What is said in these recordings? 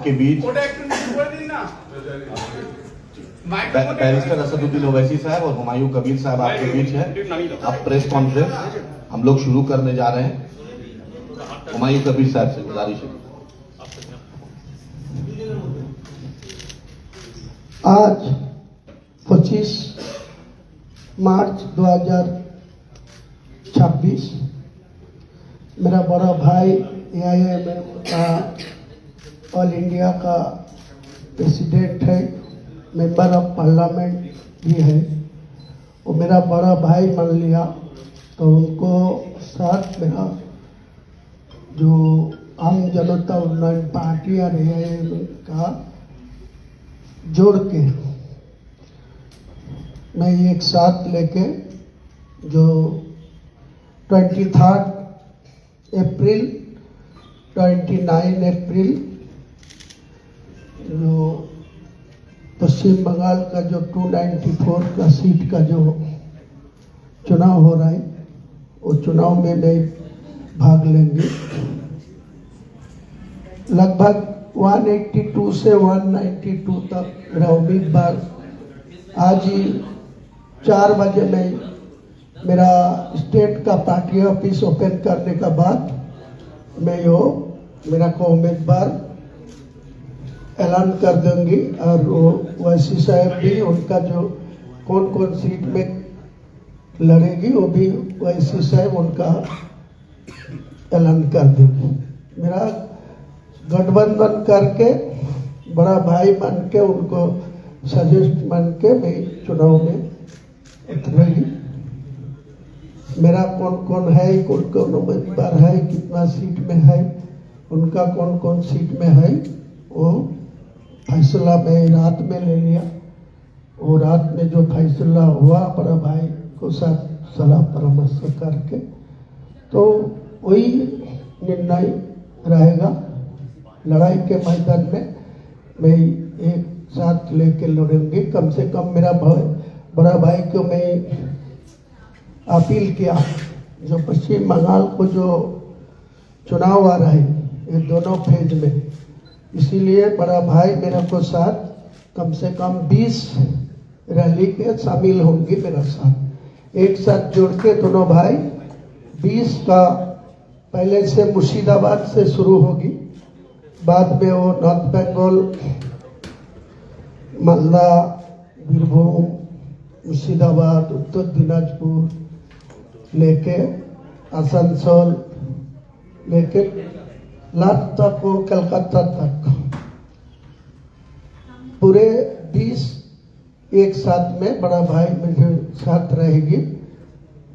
आपके बीच बैरिस्टर असदुद्दीन ओवैसी साहब और हुमायूं कबीर साहब आपके बीच है। अब प्रेस कॉन्फ्रेंस हम लोग शुरू करने जा रहे हैं। हुमायूं कबीर साहब से गुजारिश है। आज 25 मार्च 2026 मेरा बड़ा भाई AIMM का ऑल इंडिया का प्रेसिडेंट है, मेंबर ऑफ पार्लियामेंट भी है। वो मेरा बड़ा भाई मान लिया, तो उनको साथ मेरा जो आम जनता उन्नयन पार्टी और AIMM का जोड़ के मैं एक साथ लेके जो 23 अप्रैल 29 अप्रैल जो पश्चिम बंगाल का जो 294 का सीट का जो चुनाव हो रहा है, वो चुनाव में मैं भाग लेंगे। लगभग 182 से 192 तक मेरा उम्मीदवार आज ही 4 बजे में मेरा स्टेट का पार्टी ऑफिस ओपन करने के बाद मैं यो मेरा को उम्मीदवार ऐलान कर दूंगी। और वो वैसी साहब भी उनका जो कौन कौन सीट में लड़ेगी वो भी वैसी साहब उनका ऐलान कर देंगे। मेरा गठबंधन करके बड़ा भाई बन के उनको सजेस्ट बन के मैं चुनाव में उतरेगी। मेरा कौन कौन है, कौन कौन उम्मीदवार है, कितना सीट में है, उनका कौन कौन सीट में है, वो फैसला मैं रात में ले लिया। वो रात में जो फैसला हुआ बड़ा भाई को साथ सलाह परामर्श करके, तो वही निर्णय रहेगा। लड़ाई के मैदान में मैं एक साथ लेके लड़ूंगी। कम से कम मेरा बड़ा भाई को मैं अपील किया, जो पश्चिम बंगाल को जो चुनाव आ रहा है ये दोनों फेज में, इसीलिए बड़ा भाई मेरे को साथ कम से कम 20 रैली के शामिल होंगे मेरा साथ। एक साथ जोड़ के दोनों भाई 20 का पहले से मुर्शिदाबाद से शुरू होगी, बाद में वो नॉर्थ बंगाल, मालदा, बीरभूम, मुर्शिदाबाद, उत्तर दिनाजपुर लेके आसनसोल लेके लास्ट तक वो कलकत्ता तक पूरे 20 एक साथ में बड़ा भाई मेरे साथ रहेगी।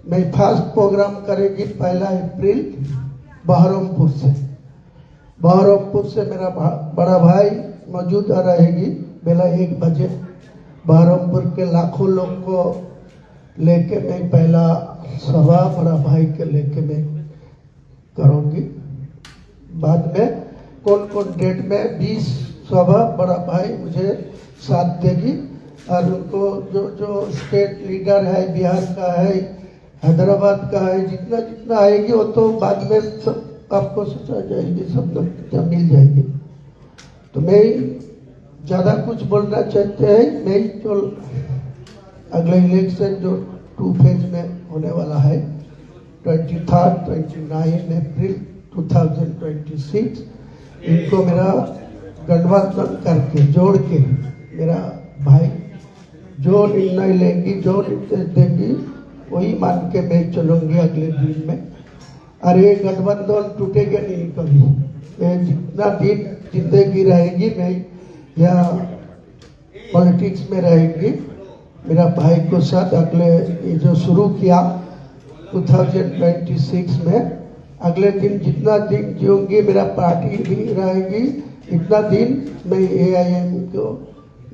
मैं फर्स्ट प्रोग्राम करेगी 1 अप्रैल बहरमपुर से मेरा बड़ा भाई मौजूद रहेगी बेला 1 बजे। बहरमपुर के लाखों लोग को लेके मैं पहला सभा बड़ा भाई के लेके मैं करूंगी। बाद में कौन कौन डेट में 20 सभा बड़ा भाई मुझे साथ देगी। और उनको जो जो स्टेट लीडर है, बिहार का है, हैदराबाद का है, जितना जितना आएगी वो तो बाद में सब आपको सोचा जाएगी, सब लोग मिल जाएगी। तो मैं ज़्यादा कुछ बोलना चाहते हैं नहीं, तो अगले इलेक्शन जो 2 फेज में होने वाला है 23 29 अप्रैल 2026, इनको मेरा गठबंधन करके जोड़ के मेरा भाई जो निर्णय लेंगी, जो निर्देश देंगी, वही मान के मैं चलूंगी अगले दिन में। अरे गठबंधन टूटेगा नहीं कभी। मैं जितना दिन जिंदगी रहेगी मैं या पॉलिटिक्स में रहेगी, मेरा भाई को साथ अगले ये जो शुरू किया 2026 में, अगले दिन जितना दिन जीऊंगी मेरा पार्टी भी रहेगी, इतना दिन मैं AIM को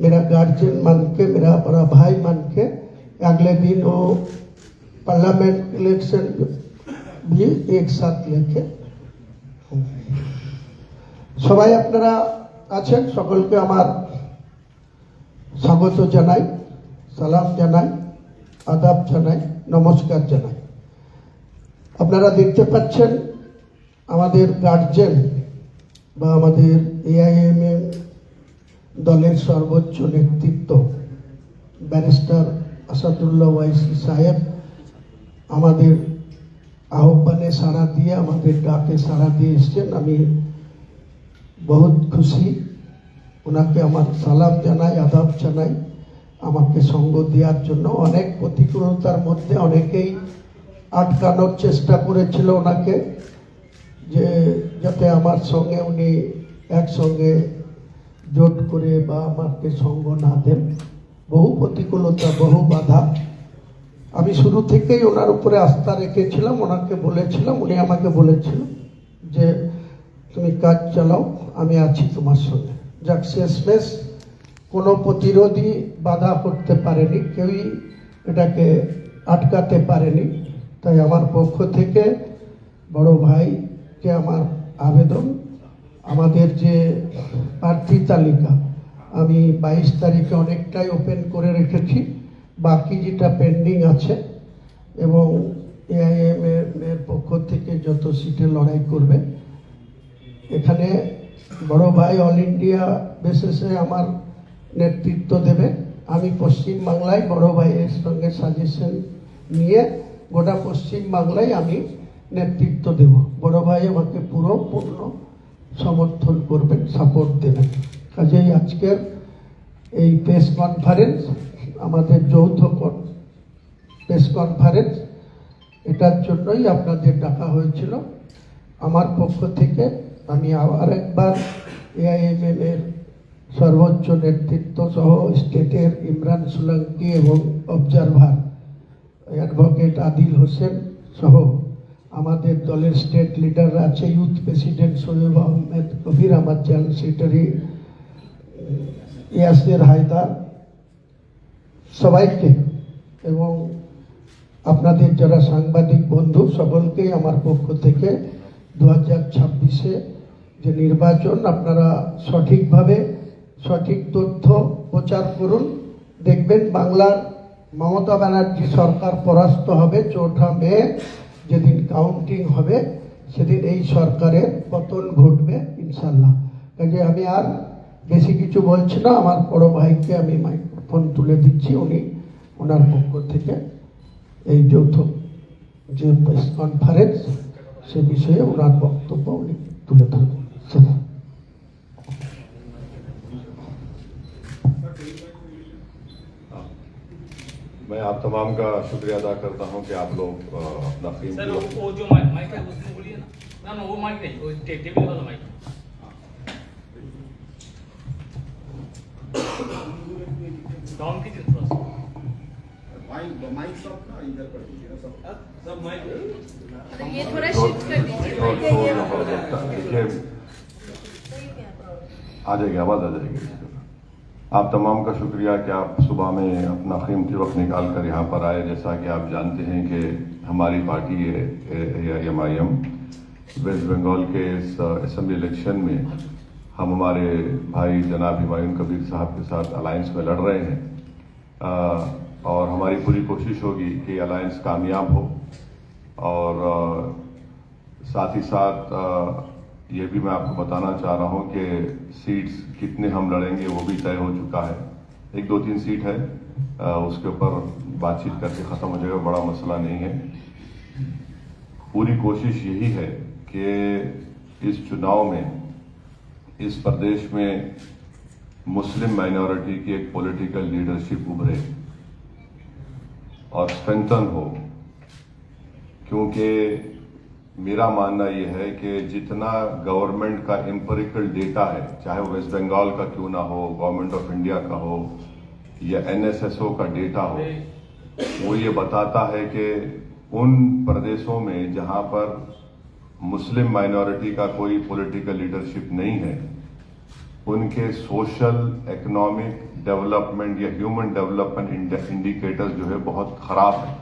मेरा गार्जियन मान के, मेरा बड़ा भाई मान के, अगले दिन वो पार्लियामेंट इलेक्शन भी एक साथ लेके সবাই আপনারা আছেন, সকলকে আমার স্বাগত জানাই, সালাম জানাই, আদাব জানাই, নমস্কার জানাই। আপনারা দেখতে পাচ্ছেন আমাদের গার্জিয়ান বা আমাদের AIMM দলের সর্বোচ্চ নেতৃত্ব ব্যারিস্টার আসাদুল্লাহ ওয়াইসি সাহেব আমাদের আহ্বানে সাড়া দিয়ে, আমাদের ডাকে সাড়া দিয়ে এসছেন। আমি বহুত খুশি, ওনাকে আমার সালাম জানাই, আদাব জানাই আমাকে সঙ্গ দেওয়ার জন্য। অনেক প্রতিকূলতার মধ্যে অনেকেই আটকানোর চেষ্টা করেছিল ওনাকে, যে যাতে আমার সঙ্গে উনি একসঙ্গে জোট করে বা আমাকে সঙ্গ না দেন। বহু প্রতিকূলতা, বহু বাধা। আমি শুরু থেকেই ওনার উপরে আস্থা রেখেছিলাম, ওনাকে বলেছিলাম, উনি আমাকে বলেছিল যে তুমি কাজ চালাও, আমি আছি তোমার সঙ্গে। যাক, শেষমেশ কোনো প্রতিরোধী বাধা করতে পারেনি, কেউই এটাকে আটকাতে পারেনি। তাই আমার পক্ষ থেকে বড় ভাইকে আমার আবেদন, আমাদের যে প্রার্থী তালিকা আমি 22 তারিখে অনেকটাই ওপেন করে রেখেছি, বাকি যেটা পেন্ডিং আছে, এবং এআইএম এর পক্ষ থেকে যত সিটে লড়াই করবে, এখানে বড় ভাই অল ইন্ডিয়া বেসিসে আমার নেতৃত্ব দেবে। আমি পশ্চিমবাংলায় বড় ভাইয়ের সঙ্গে সাজেশন নিয়ে গোটা পশ্চিমবাংলায় আমি নেতৃত্ব দেব। বড় ভাই আমাকে পূর্ণ সমর্থন করবেন, সাপোর্ট দেবেন। কাজেই আজকের এই প্রেস কনফারেন্স, আমাদের যৌথ প্রেস কনফারেন্স, এটার জন্যই আপনাদের ডাকা হয়েছিল। আমার পক্ষ থেকে আমি আবার একবার এআইএমএম এর সর্বোচ্চ নেতৃত্ব সহ স্টেটের ইমরান সোলাঙ্কি এবং অবজারভার অ্যাডভোকেট আদিল হোসেন সহ আমাদের দলের স্টেট লিডার আছে, ইউথ প্রেসিডেন্ট শোয়েব আহমেদ কবির, আমার জেনারেল সেক্রেটারি ইয়াসির হায়দার, সবাইকে এবং আপনাদের যারা সাংবাদিক বন্ধু সকলকেই আমার পক্ষ থেকে 2026-এ যে নির্বাচন, আপনারা সঠিকভাবে সঠিক তথ্য প্রচার করুন। দেখবেন বাংলার মমতা ব্যানার্জি সরকার পরাস্ত হবে। 4 মে যেদিন কাউন্টিং হবে সেদিন এই সরকারের পতন ঘটবে ইনশাল্লাহ। কাজে আমি আর বেশি কিছু বলছি না, আমার বড় ভাইকে আমি মাইক্রোফোন তুলে দিচ্ছি, উনি ওনার পক্ষ থেকে এই যৌথ যে প্রেস কনফারেন্স সে বিষয়ে ওনার বক্তব্য উনি তুলে ধরবেন। मैं आप तमाम का शुक्रिया अदा करता हूं कि आप लोग अपना सर वो जो माइक है उसमें बोलिए ना। ना वो माइक नहीं, वो टेबल वाला माइक। डाउन कीजिए थोड़ा सा। माइक सब ना इधर कर दीजिए सब माइक ये थोड़ा शिफ्ट कर दीजिए। देखिए आ जाएगी, आवाज आ जाएगी। आप तमाम का शुक्रिया कि आप सुबह में अपना कीमती वक्त निकाल कर यहाँ पर आए। जैसा कि आप जानते हैं कि हमारी पार्टी एआईएमआईएम वेस्ट बंगाल के इस असेंबली इलेक्शन में हम हमारे भाई जनाब हुमायूं कबीर साहब के साथ अलायंस में लड़ रहे हैं, और हमारी पूरी कोशिश होगी कि अलायंस कामयाब हो। और साथ ही साथ ये भी मैं आपको बताना चाह रहा हूँ कि सीट्स कितने हम लड़ेंगे वो भी तय हो चुका है। 1, 2, 3 सीट है, उसके ऊपर बातचीत करके ख़त्म हो जाएगा, बड़ा मसला नहीं है। पूरी कोशिश यही है कि इस चुनाव में इस प्रदेश में मुस्लिम माइनॉरिटी की एक पॉलिटिकल लीडरशिप उभरे और स्ट्रेंथन हो, क्योंकि मेरा मानना यह है कि जितना गवर्नमेंट का एम्पिरिकल डेटा है, चाहे वो वेस्ट बंगाल का क्यों ना हो, गवर्नमेंट ऑफ इंडिया का हो या एनएसएसओ का डेटा हो, वो ये बताता है कि उन प्रदेशों में जहां पर मुस्लिम माइनॉरिटी का कोई पॉलिटिकल लीडरशिप नहीं है, उनके सोशल, इकोनॉमिक डेवलपमेंट या ह्यूमन डेवलपमेंट इंडिकेटर्स जो है बहुत खराब है।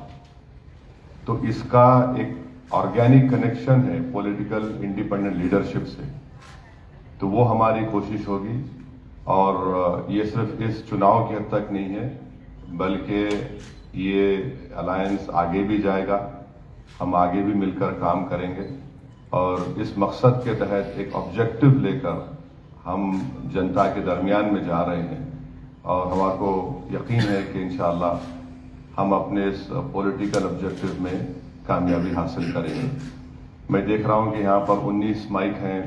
तो इसका एक ऑर्गेनिक कनेक्शन है पॉलिटिकल इंडिपेंडेंट लीडरशिप से। तो वो हमारी कोशिश होगी, और ये सिर्फ इस चुनाव की हद तक नहीं है, बल्कि ये अलायंस आगे भी जाएगा, हम आगे भी मिलकर काम करेंगे, और इस मकसद के तहत एक ऑब्जेक्टिव लेकर हम जनता के दरमियान में जा रहे हैं और हमारे को यकीन है कि इंशाअल्लाह हम अपने इस पॉलिटिकल ऑब्जेक्टिव में कामयाबी हासिल करेंगे। मैं देख रहा हूं कि यहाँ पर 19 माइक हैं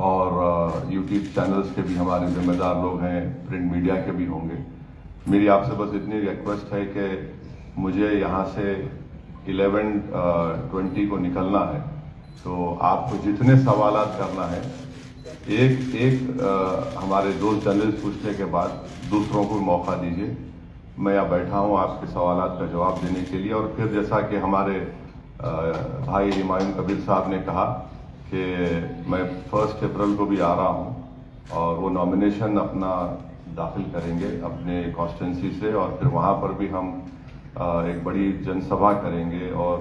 और यूट्यूब चैनल्स के भी हमारे जिम्मेदार लोग हैं, प्रिंट मीडिया के भी होंगे। मेरी आपसे बस इतनी रिक्वेस्ट है कि मुझे यहाँ से 11:20 को निकलना है, तो आपको जितने सवालात करना है एक हमारे दोस्त जर्नलिस्ट पूछने के बाद दूसरों को मौका दीजिए। मैं यहाँ बैठा हूँ आपके सवालात का जवाब देने के लिए। और फिर जैसा कि हमारे भाई हुमायूं कबीर साहब ने कहा कि मैं 1 अप्रैल को भी आ रहा हूँ और वो नॉमिनेशन अपना दाखिल करेंगे अपने कॉन्स्टिट्यूंसी से, और फिर वहाँ पर भी हम एक बड़ी जनसभा करेंगे और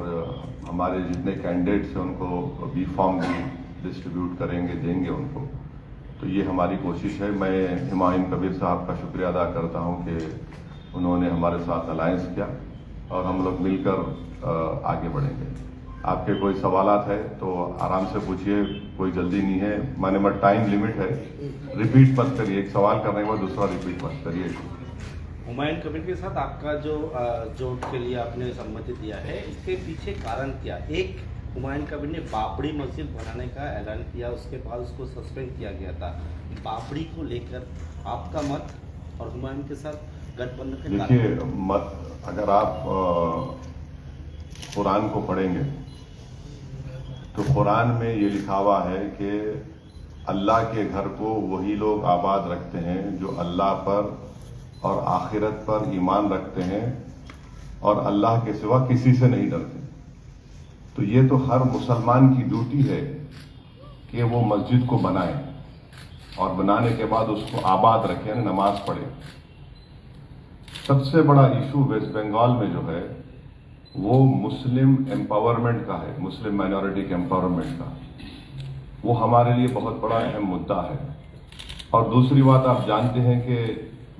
हमारे जितने कैंडिडेट्स हैं उनको बी फॉर्म भी डिस्ट्रीब्यूट करेंगे, देंगे उनको। तो ये हमारी कोशिश है। मैं हुमायूं कबीर साहब का शुक्रिया अदा करता हूँ कि उन्होंने हमारे साथ अलायंस किया और हम लोग मिलकर आगे बढ़ेंगे। आपके कोई सवालात है तो आराम से पूछिए, कोई जल्दी नहीं है। माने मत टाइम लिमिट है, रिपीट मत करिए। एक सवाल करने के बाद दूसरा रिपीट मत करिए। हुमायूं कबीर के साथ आपका जो जोड़ के लिए आपने सम्मति दिया है, इसके पीछे कारण क्या? एक, हुमायूं कबीर ने बाबरी मस्जिद बनाने का ऐलान किया, उसके बाद उसको सस्पेंड किया गया था। बाबरी को लेकर आपका मत और हुमायूं के साथ गठबंधन के देखिए, अगर आप कुरान को पढ़ेंगे तो कुरान में ये लिखा हुआ है कि अल्लाह के घर को वही लोग आबाद रखते हैं जो अल्लाह पर और आखिरत पर ईमान रखते हैं और अल्लाह के सिवा किसी से नहीं डरते। तो ये तो हर मुसलमान की ड्यूटी है कि वो मस्जिद को बनाए और बनाने के बाद उसको आबाद रखें, नमाज पढ़े। सबसे बड़ा इशू वेस्ट बंगाल में जो है वो मुस्लिम एम्पावरमेंट का है, मुस्लिम माइनॉरिटी के एम्पावरमेंट का। वो हमारे लिए बहुत बड़ा अहम मुद्दा है। और दूसरी बात, आप जानते हैं कि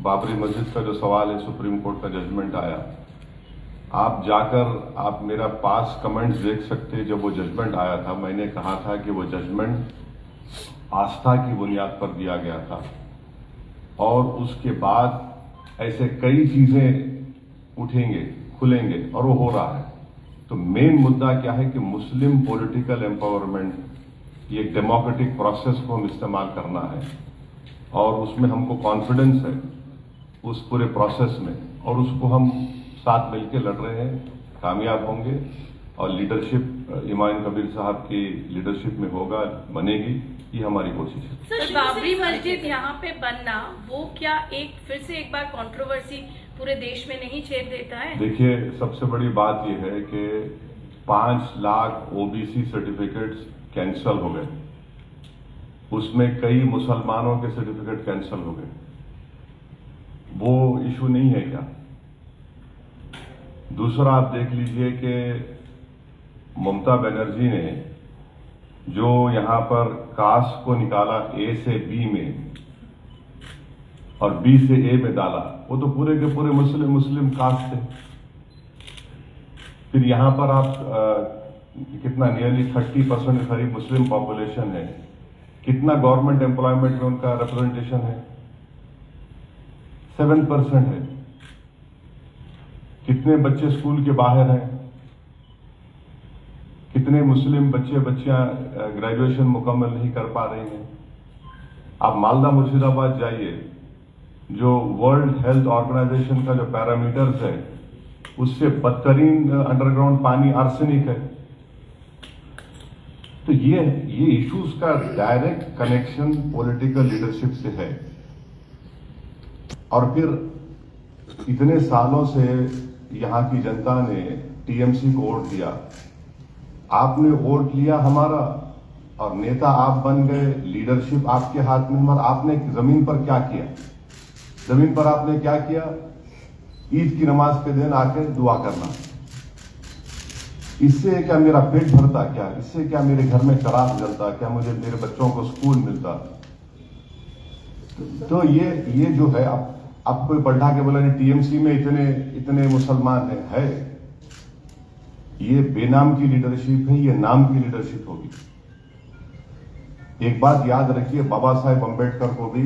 बाबरी मस्जिद का जो सवाल है, सुप्रीम कोर्ट का जजमेंट आया। आप जाकर आप मेरा पास कमेंट्स देख सकते हैं। जब वो जजमेंट आया था, मैंने कहा था कि वो जजमेंट आस्था की बुनियाद पर दिया गया था और उसके बाद ऐसे कई चीजें उठेंगे, खुलेंगे, और वो हो रहा है। तो मेन मुद्दा क्या है कि मुस्लिम पॉलिटिकल एम्पावरमेंट, ये डेमोक्रेटिक प्रोसेस को हम इस्तेमाल करना है और उसमें हमको कॉन्फिडेंस है उस पूरे प्रोसेस में, और उसको हम साथ मिलकर लड़ रहे हैं, कामयाब होंगे। और लीडरशिप हुमायूं कबीर साहब की लीडरशिप में होगा, बनेगी, ये हमारी कोशिश है। सर, बाबरी मस्जिद यहाँ पे बनना, वो क्या फिर से एक बार कंट्रोवर्सी पूरे देश में नहीं छेड़ देता है? देखिए, सबसे बड़ी बात यह है कि 5 लाख ओबीसी सर्टिफिकेट्स कैंसल हो गए, उसमें कई मुसलमानों के सर्टिफिकेट कैंसल हो गए। वो इशू नहीं है क्या? दूसरा, आप देख लीजिए कि ममता बनर्जी ने जो यहां पर कास्ट को निकाला ए से बी में और बी से ए में डाला, वो तो पूरे के पूरे मुस्लिम कास्ट थे। फिर यहां पर आप कितना नियरली 30% के करीब मुस्लिम पॉपुलेशन है। कितना गवर्नमेंट एम्प्लॉयमेंट में उनका रिप्रेजेंटेशन है? 7% है। कितने बच्चे स्कूल के बाहर हैं? कितने मुस्लिम बच्चियां ग्रेजुएशन मुकम्मल नहीं कर पा रही हैं? आप मालदा मुर्शिदाबाद जाइए, जो वर्ल्ड हेल्थ ऑर्गेनाइजेशन का जो पैरामीटर्स है उससे बदतरीन अंडरग्राउंड पानी आर्सेनिक है। तो ये इश्यूज का डायरेक्ट कनेक्शन पॉलिटिकल लीडरशिप से है। और फिर इतने सालों से यहां की जनता ने टीएमसी को वोट दिया, आपने वोट लिया हमारा और नेता आप बन गए, लीडरशिप आपके हाथ में। और आपने जमीन पर क्या किया? जमीन पर आपने क्या किया? ईद की नमाज के दिन आके दुआ करना। इससे क्या मेरा पेट भरता? क्या इससे क्या मेरे घर में चिराग जलता? क्या मुझे मेरे बच्चों को स्कूल मिलता? तो ये जो है, आप कोई बढ़ा के बोला टीएमसी में इतने मुसलमान है। ये बेनाम की लीडरशिप है, ये नाम की लीडरशिप होगी। एक बात याद रखिए, बाबा साहेब अम्बेडकर को भी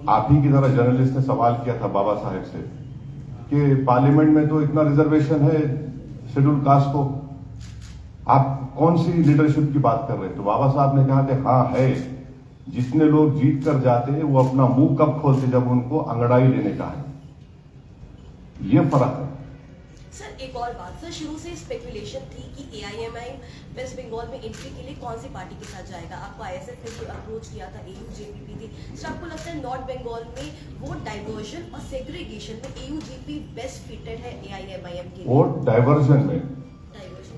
आप ही की तरह जर्नलिस्ट ने सवाल किया था बाबा साहेब से कि पार्लियामेंट में तो इतना रिजर्वेशन है शेड्यूल कास्ट को, आप कौन सी लीडरशिप की बात कर रहे हैं? तो बाबा साहब ने कहा कि हाँ है, जितने लोग जीत कर जाते हैं वो अपना मुंह कब खोलते जब उनको अंगड़ाई लेने का है। ये फर्क है। सर एक और बात, सर शुरू से स्पेकुलेशन थी कि एआईएमआईएम वेस्ट बंगाल में एंट्री के लिए कौन सी पार्टी के साथ जाएगा। आपको आईएसएफ ने जो अप्रोच किया था, एयूजेपी थी। सर आपको लगता है नॉर्थ बंगाल में वोट डाइवर्जन और सेग्रीगेशन में एयूजेपी बेस्ट फिटेड है एआईएमआईएम के लिए? वोट डाइवर्जन में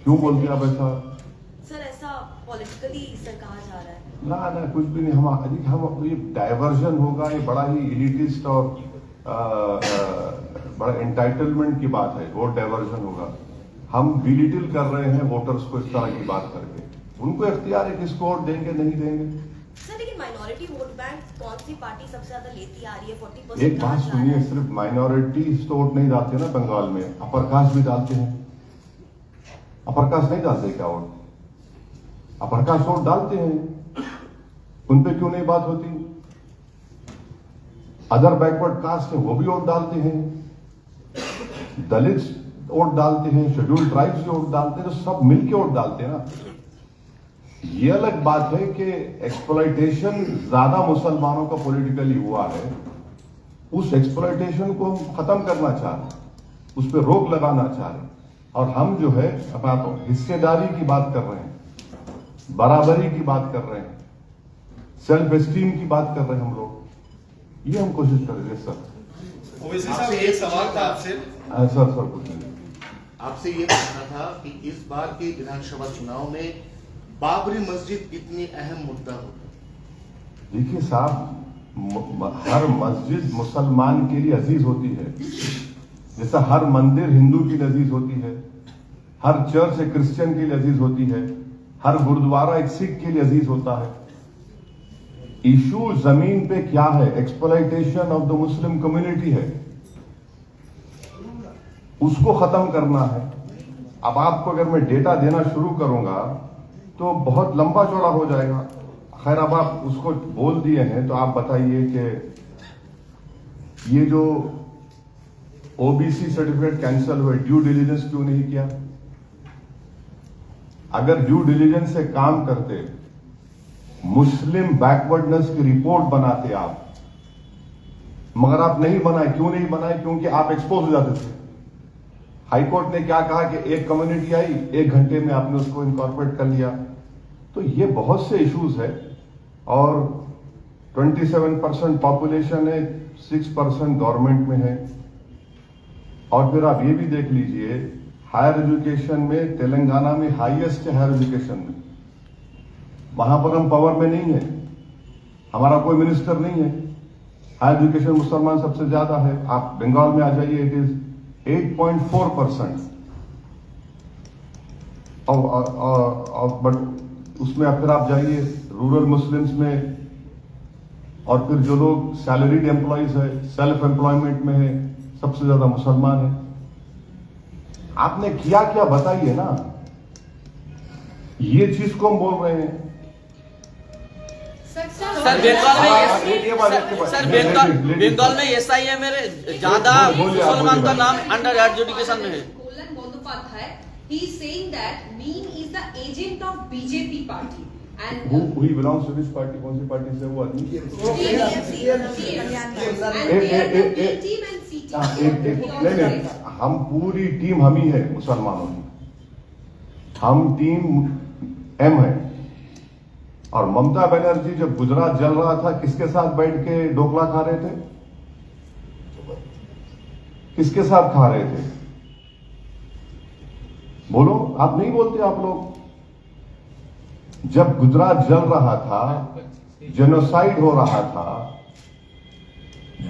क्यों बोलते हैं आप ऐसा? सर ऐसा पॉलिटिकली सर कहा जा रहा है। ना कुछ भी नहीं। हम ये डाइवर्जन होगा, ये बड़ा ही इलिटिस्ट और बड़ा एंटाइटलमेंट की बात है। वोट डाइवर्जन होगा, हम बिलिटिल कर रहे हैं वोटर्स को इस तरह की बात करके। उनको इख्तियार है किसको वोट देंगे नहीं देंगे। सर लेकिन माइनॉरिटी वोट बैंक कौन सी पार्टी सबसे ज्यादा लेती आ रही है? 40%। एक बात सुनिए, सिर्फ माइनॉरिटी तो वोट नहीं डालते ना बंगाल में, अपर कास्ट भी डालते हैं। अपर कास्ट नहीं डालते क्या वोट? अपर कास्ट वोट डालते हैं, उन पे क्यों नहीं बात होती? अदर बैकवर्ड कास्ट है वो भी वोट डालते हैं, दलित वोट डालते हैं, शेड्यूल्ड ट्राइब्स भी वोट डालते हैं, तो सब मिलके वोट डालते हैं ना। ये अलग बात है कि एक्सप्लॉइटेशन ज्यादा मुसलमानों का पॉलिटिकली हुआ है, उस एक्सप्लॉइटेशन को हम खत्म करना चाह रहे हैं, उस पर रोक लगाना चाह रहे हैं। और हम जो है अब हिस्सेदारी की बात कर रहे हैं, बराबरी की बात कर रहे हैं, सेल्फ एस्टीम की बात कर रहे हैं हम लोग। ये हम कोशिश कर रहे हैं सर। ओवैसी साहब एक सवाल था आपसे। सर कुछ नहीं, आपसे ये पूछना था कि इस बार के विधानसभा चुनाव में बाबरी मस्जिद कितनी अहम मुद्दा होगा? देखिए साहब, हर मस्जिद मुसलमान के लिए अजीज होती है, जैसा हर मंदिर हिंदू के लिए अजीज होती है, हर चर्च एक क्रिश्चियन के लिए अजीज होती है, हर गुरुद्वारा एक सिख के लिए अजीज होता है। इशू जमीन पे क्या है? Exploitation of the Muslim community है, उसको खत्म करना है। अब आपको अगर मैं डेटा देना शुरू करूंगा तो बहुत लंबा चौड़ा हो जाएगा। खैर, अब आप उसको बोल दिए हैं तो आप बताइए कि ये जो ओबीसी सर्टिफिकेट कैंसिल हुए, ड्यू डिलीजेंस क्यों नहीं किया? अगर ड्यू डिलीजेंस से काम करते, मुस्लिम बैकवर्डनेस की रिपोर्ट बनाते आप, मगर आप नहीं बनाए। क्यों नहीं बनाए? क्योंकि आप एक्सपोज हो जाते थे। हाईकोर्ट ने क्या कहा कि एक कम्युनिटी आई, 1 घंटे में आपने उसको इनकॉर्पोरेट कर लिया। तो ये बहुत से इश्यूज है। और 27% पॉपुलेशन है, 6% गवर्नमेंट में है। और फिर आप ये भी देख लीजिए, हायर एजुकेशन में तेलंगाना में हाईएस्ट है हायर एजुकेशन में। वहां पर हम पावर में नहीं है, हमारा कोई मिनिस्टर नहीं है। हायर एजुकेशन मुसलमान सबसे ज्यादा है। आप बंगाल में आ जाइए, इट इज 8.4%। बट उसमें फिर आप जाइए रूरल मुस्लिम्स में, और फिर जो लोग सैलरीड एम्प्लॉयज है, सेल्फ एम्प्लॉयमेंट में है, सबसे ज्यादा मुसलमान है। आपने किया क्या बताइए ना। ये चीज को हम बोल रहे हैं। सर बंगाल में एसआईएम में ज्यादा मुसलमान का नाम अंडर एडजुडिकेशन में है। He is saying that Meen is the agent of BJP party and who he belongs to which party? कौन सी पार्टी से वो आदमी? नहीं, हम पूरी टीम हम ही है मुसलमानों की। हम टीम एम है। और ममता बनर्जी जब गुजरात जल रहा था, किसके साथ बैठ के ढोकला खा रहे थे? किसके साथ खा रहे थे? बोलो, आप नहीं बोलते आप लोग। जब गुजरात जल रहा था, जेनोसाइड हो रहा था,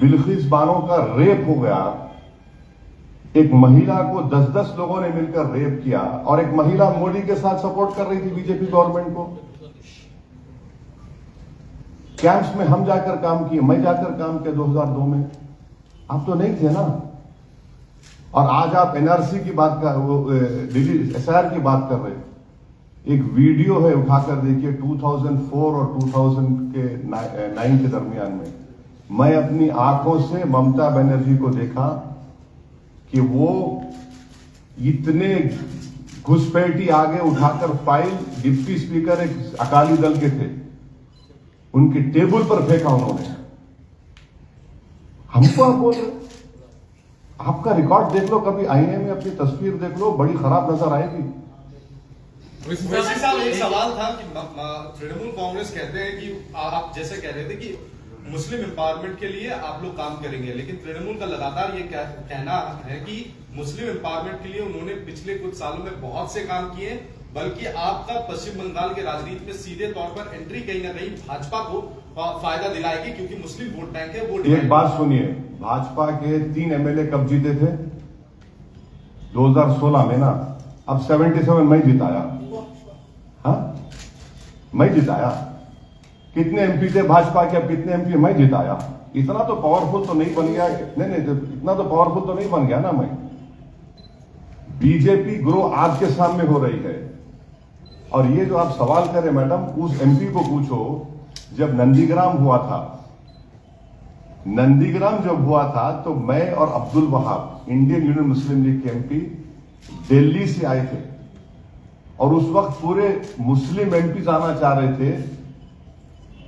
बिल्किस बानो का रेप हो गया, एक महिला को 10-10 लोगों ने मिलकर रेप किया, और एक महिला मोदी के साथ सपोर्ट कर रही थी बीजेपी गवर्नमेंट को। कैंप्स में हम जाकर काम किए, मैं जाकर काम किया 2002 में। आप तो नहीं थे ना। और आज आप एनआरसी की बात कर, वो एसआईआर की बात कर रहे। एक वीडियो है, उठाकर देखिए 2004 और 2009 के दरमियान में मैं अपनी आंखों से ममता बनर्जी को देखा कि वो इतने घुसपैठी आगे उठाकर फाइल डिप्टी स्पीकर एक अकाली दल के थे उनकी टेबल पर फेंका उन्होंने। हमको आप बोल रहे, आपका रिकॉर्ड देख लो, कभी आईने में अपनी तस्वीर देख लो, बड़ी खराब नजर आएगी। वैसे साहब एक सवाल था कि तृणमूल कांग्रेस कहते हैं कि आप जैसे कह रहे थे कि मुस्लिम एम्पावरमेंट के लिए आप लोग काम करेंगे, लेकिन तृणमूल का लगातार ये कहना है कि मुस्लिम एम्पावरमेंट के लिए उन्होंने पिछले कुछ सालों में बहुत से काम किए, बल्कि आपका पश्चिम बंगाल के राजनीति में सीधे तौर पर एंट्री कहीं ना कहीं भाजपा को फायदा दिलाएगी, क्योंकि मुस्लिम वोट बैंक है। वो एक बात सुनिए, भाजपा के 3 एमएलए कब जीते थे? 2016 में ना। अब 77 मैं जिताया। हाँ, मैं जिताया। कितने एमपी थे भाजपा के, अब कितने एमपी मैं जिताया। इतना तो पावरफुल तो नहीं बन गया। नहीं, इतना तो पावरफुल तो नहीं बन गया ना मैं। बीजेपी ग्रो आज के सामने हो रही है। और ये जो आप सवाल करें मैडम, उस एमपी को पूछो जब नंदीग्राम हुआ था। नंदीग्राम जब हुआ था तो मैं और अब्दुल वहाब, इंडियन यूनियन मुस्लिम लीग के एमपी, दिल्ली से आए थे और उस वक्त पूरे मुस्लिम एमपी आना चाह रहे थे।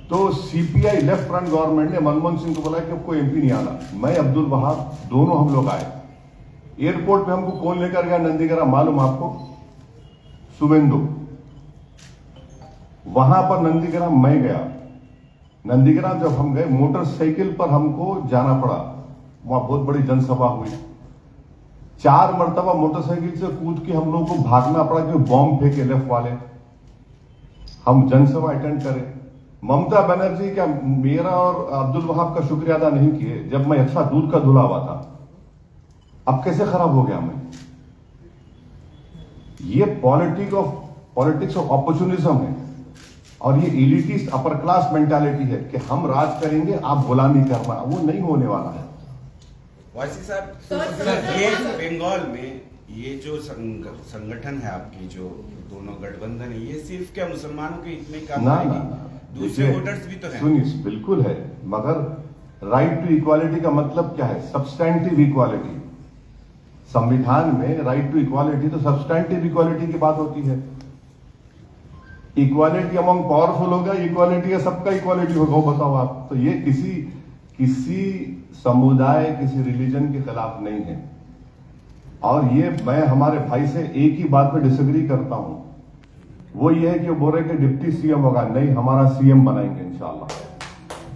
तो सीपीआई लेफ्ट फ्रंट गवर्नमेंट ने मनमोहन सिंह को बोला कि अब कोई एमपी नहीं आना। मैं, अब्दुल वहाब, दोनों हम लोग आए। एयरपोर्ट पे हमको कौन लेकर गया नंदीग्राम मालूम आपको? शुभेंदु। वहां पर नंदीग्राम मैं गया। नंदीग्राम जब हम गए, मोटरसाइकिल पर हमको जाना पड़ा। वहां बहुत बड़ी जनसभा हुई। 4 मरतबा मोटरसाइकिल से कूद के हम लोग को भागना पड़ा कि बॉम्ब फेंके लेफ्ट वाले। हम जनसभा अटेंड करें। ममता बनर्जी का, मेरा और अब्दुल वहाब का शुक्रिया अदा नहीं किए जब मैं अच्छा दूध का धुला हुआ था। अब कैसे खराब हो गया मैं? ये पॉलिटिक्स ऑफ अपॉर्चुनिज्म है और ये एलिटिस्ट अपर क्लास मेंटालिटी है कि हम राज करेंगे, आप गुलामी करना। वो नहीं होने वाला है। वासी साहब, ये बंगाल में ये जो संगठन है आपकी, जो दोनों गठबंधन है, ये सिर्फ क्या मुसलमानों के हित में काम करेगी? दूसरे वोटर्स भी तो हैं। सुनिए, बिल्कुल है, मगर राइट टू इक्वालिटी का मतलब क्या है? Substantive equality. संविधान में राइट टू इक्वालिटी तो सब्सटैंटिव इक्वालिटी की बात होती है। इक्वालिटी अमंग पावरफुल होगा, इक्वालिटी सबका इक्वालिटी होगा, वो बताओ आप। तो ये किसी समुदाय, किसी रिलीजन के खिलाफ नहीं है। और ये मैं हमारे भाई से एक ही बात पे डिसएग्री करता हूं, वो ये है कि वो बोल रहे कि डिप्टी सीएम होगा। नहीं, हमारा सीएम बनाएंगे इंशाल्लाह।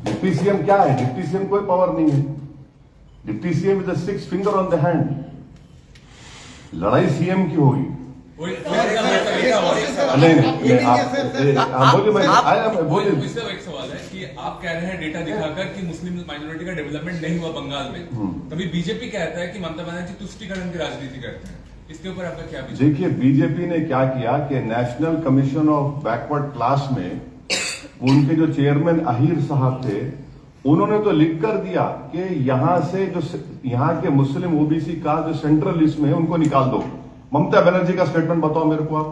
डिप्टी सीएम क्या है? डिप्टी सीएम कोई पावर नहीं है। Deputy CM is the 6th finger on the hand. लड़ाई सीएम की होगी। बोलिए। एक सवाल है कि आप कह रहे हैं डेटा दिखाकर कि मुस्लिम माइनॉरिटी का डेवलपमेंट नहीं हुआ बंगाल में, तभी बीजेपी कहता है कि ममता बनर्जी तुष्टीकरण की राजनीति करते हैं। इसके ऊपर आपका क्या विचार? देखिए, बीजेपी ने क्या किया कि national commission of backward class में उनके जो चेयरमैन अहीर साहब थे, उन्होंने तो लिख कर दिया कि यहां से जो यहां के मुस्लिम ओबीसी का जो सेंट्रल लिस्ट में है उनको निकाल दो। ममता बनर्जी का स्टेटमेंट बताओ मेरे को आप।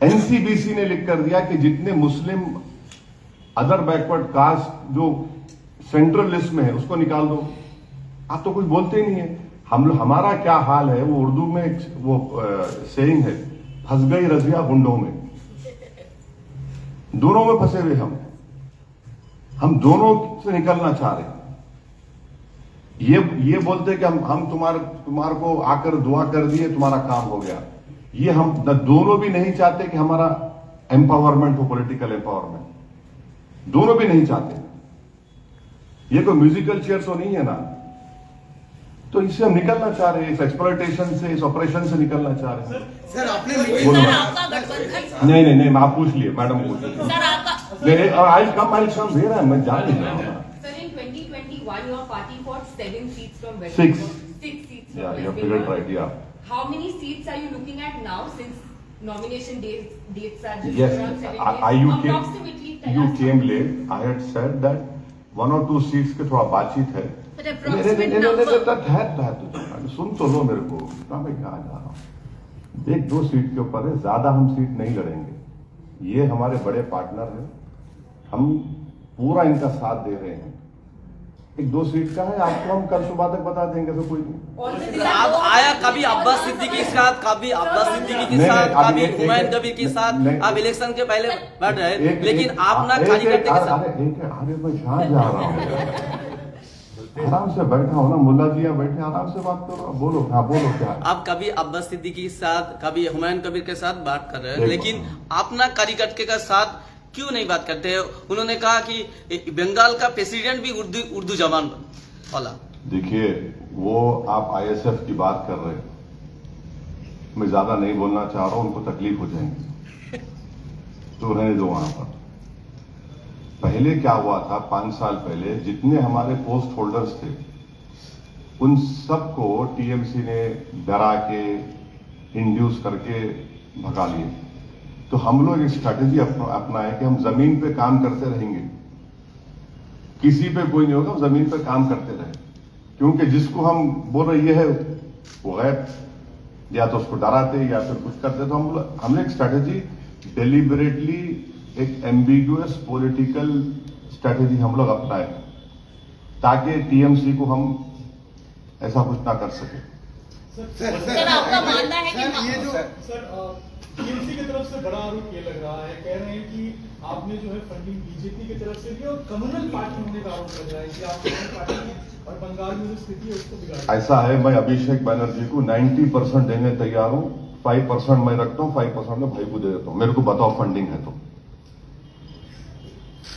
एनसीबीसी ने लिख कर दिया कि जितने मुस्लिम अदर बैकवर्ड कास्ट जो सेंट्रल लिस्ट में है उसको निकाल दो। आप तो कुछ बोलते ही नहीं है। हमारा क्या हाल है, वो उर्दू में वो सेइंग है, फंस गई रजिया गुंडों में। दोनों में फंसे हुए हम दोनों से निकलना चाह रहे हैं। ये बोलते कि हम तुम्हारे को आकर दुआ कर दिए, तुम्हारा काम हो गया। ये हम दोनों भी नहीं चाहते कि हमारा एम्पावरमेंट हो, पॉलिटिकल एम्पावरमेंट। दोनों भी नहीं चाहते। ये कोई म्यूजिकल चेयर तो नहीं है ना। तो इससे हम निकलना चाह रहे हैं, इस एक्सप्लॉयटेशन से, इस ऑपरेशन से निकलना चाह रहे हैं। सर आपने नहीं, आप पूछ लिए, मैडम पूछ लिए। और आई कम दे रहा है, मैं जान नहीं रहा। Sir, in 2021, your party fought 7 seats from West 6. Bengal. 6 seats from Yeah, West you have figured Bengal. right. Yeah. How many seats are you looking at now, since nomination dates are just Yes, around 7 days? you Approximately tell us. came late. I had said that 1 or 2 seats के थोड़ा बातचीत है। But approximate number. सुन तो लो मेरे को, मैं कहाँ जा रहा हूँ। 1-2 सीट के ऊपर है, ज्यादा हम सीट नहीं लड़ेंगे। ये हमारे बड़े पार्टनर हैं, हम पूरा इनका साथ दे रहे हैं। 1-2 सीट का है, आपको हम कल सुबह तक बता देंगे, तो कोई नहीं। अब आया कभी अब्बास सिद्दीकी के साथ, कभी अब्बास सिद्दीकी के साथ, कभी हुमायूं कबीर के साथ, अब इलेक्शन के पहले बैठ रहे, लेकिन आप ना कार्यकर्ता के साथ। अरे मैं कहाँ जा रहा हूँ? आराम से बैठा हो ना, मुल्ला जी यहाँ बैठे, आराम से बात करो, बोलो। हाँ बोलो क्या? आप कभी अब्बास सिद्दीकी के साथ, कभी हुमायूं कबीर के साथ बात कर रहे हैं, लेकिन अपना कार्यकर्ता के साथ क्यों नहीं बात करते हैं? उन्होंने कहा कि बंगाल का प्रेसिडेंट भी उर्दू जबान वाला। देखिए, वो आप ISF की बात कर रहे हैं, मैं ज्यादा नहीं बोलना चाह रहा हूं, उनको तकलीफ हो जाएंगी, तो रहने दो वहां पर। पहले क्या हुआ था, 5 साल पहले जितने हमारे पोस्ट होल्डर्स थे, उन सबको TMC ने डरा के, इंड्यूस करके भगा लिए। तो हम लोग एक स्ट्रैटेजी अपनाए कि हम जमीन पे काम करते रहेंगे, किसी पे कोई नहीं होगा, हम जमीन पे काम करते रहे, क्योंकि जिसको हम बोल रहे ये है वो गैर, या तो उसको डराते या फिर कुछ करते। तो हमने एक स्ट्रैटेजी डेलिबरेटली, एक एम्बिगुअस पॉलिटिकल स्ट्रैटेजी हम लोग अपनाए, ताकि TMC को हम ऐसा कुछ ना कर सके। सर आपका मानना है कि ये जो TMC की तरफ से बड़ा आरोप ये लग रहा है, कह रहे हैं कि आपने जो है फंडिंग BJP की तरफ से दी और कम्युनल पार्टी होने का आरोप लग रहा है कि आप कम्युनल पार्टी की और बंगाल में जो स्थिति है उसको बिगाड़। ऐसा है, मैं अभिषेक बनर्जी को 90% देने तैयार हूं, 5% मैं रखता हूं, 5% मैं भाई को दे देता हूं। मेरे को बताओ फंडिंग है तो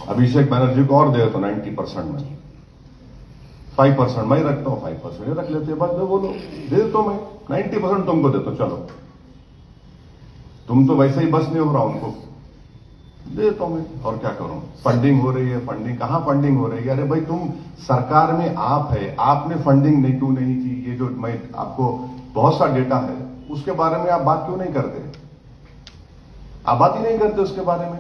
अभिषेक बनर्जी को और दे देता हूं 90% में, 5% मैं रखता हूं, 5% ये रख लेते हैं, बस बोलो दे देता हूं, मैं 90% तुमको देता हूं, चलो तुम तो वैसे ही बस नहीं हो रहा, उनको दे देता हूं मैं, और क्या करूं? फंडिंग हो रही है, फंडिंग कहां फंडिंग हो रही है? अरे भाई तुम सरकार में आप है, आपने फंडिंग नहीं क्यों नहीं की? ये जो मैं आपको बहुत सा डेटा है, उसके बारे में आप बात क्यों नहीं करते? आप बात ही नहीं करते उसके बारे में।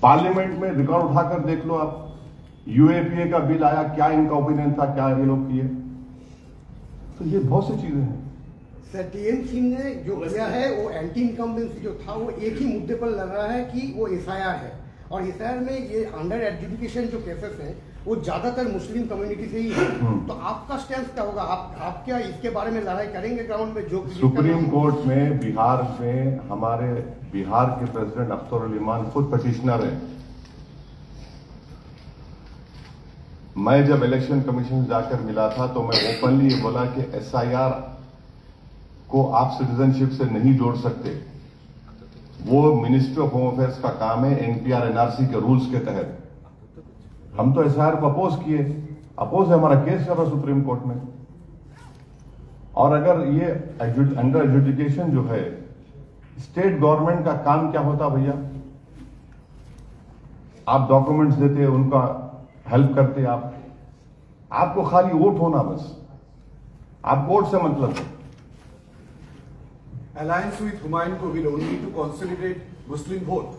पार्लियामेंट में रिकॉर्ड उठाकर देख लो आप, UAPA का बिल आया, क्या इनका ओपिनियन था, क्या ये लोग किए, तो ये बहुत सी चीजें हैं। सर TMC ने जो किया है वो एंटी इनकम्बेंसी जो था वो एक ही मुद्दे पर लग रहा है कि वो SIR है, और SIR में ये अंडर एडजुडिकेशन जो केसेस हैं वो ज्यादातर मुस्लिम कम्युनिटी से ही है। तो आपका स्टैंड क्या होगा? आप क्या इसके बारे में लड़ाई करेंगे ग्राउंड में? जो सुप्रीम कोर्ट में बिहार में हमारे बिहार के प्रेसिडेंट अख्तर इमान खुद पिटिशनर है। मैं जब इलेक्शन कमीशन जाकर मिला था तो मैं ओपनली ये बोला कि SIR को आप सिटीजनशिप से नहीं जोड़ सकते, वो मिनिस्ट्री ऑफ होम अफेयर्स का काम है, NPR NRC के रूल्स के तहत। हम तो SIR को अपोज किए, अपोज है, हमारा केस चल रहा सुप्रीम कोर्ट में। और अगर ये अंडर एजुडिकेशन जो है, स्टेट गवर्नमेंट का काम क्या होता भैया? आप डॉक्यूमेंट्स देते, उनका हेल्प करते, आपको खाली वोट होना, बस आप वोट से मतलब है। Alliance with Humayun Kabir only to consolidate Muslim vote.